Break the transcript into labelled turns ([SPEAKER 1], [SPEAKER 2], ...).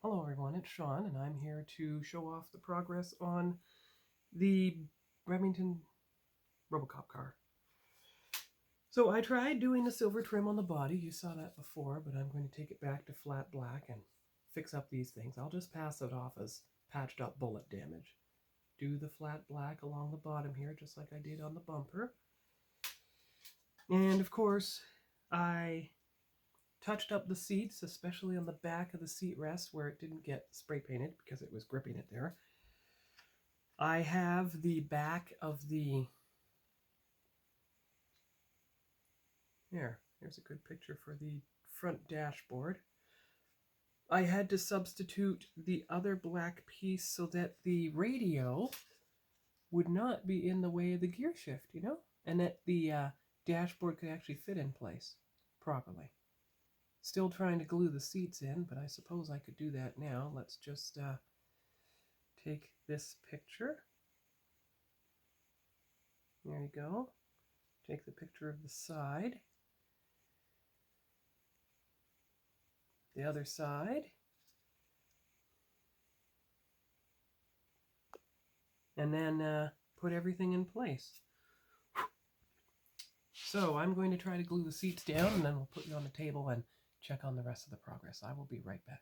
[SPEAKER 1] Hello everyone, it's Sean and I'm here to show off the progress on the Remington RoboCop car. So I tried doing the silver trim on the body, you saw that before, but I'm going to take it back to flat black and fix up these things. I'll just pass it off as patched up bullet damage. Do the flat black along the bottom here, just like I did on the bumper. And of course, I touched up the seats, especially on the back of the seat rest where it didn't get spray painted because it was gripping it there. I have the back of the... Here's a good picture for the front dashboard. I had to substitute the other black piece so that the radio would not be in the way of the gear shift, and that the dashboard could actually fit in place properly. Still trying to glue the seats in, but I suppose I could do that now. Let's just take this picture. There you go. Take the picture of the side. The other side. And then put everything in place. So I'm going to try to glue the seats down, and then we'll put you on the table and check on the rest of the progress. I will be right back.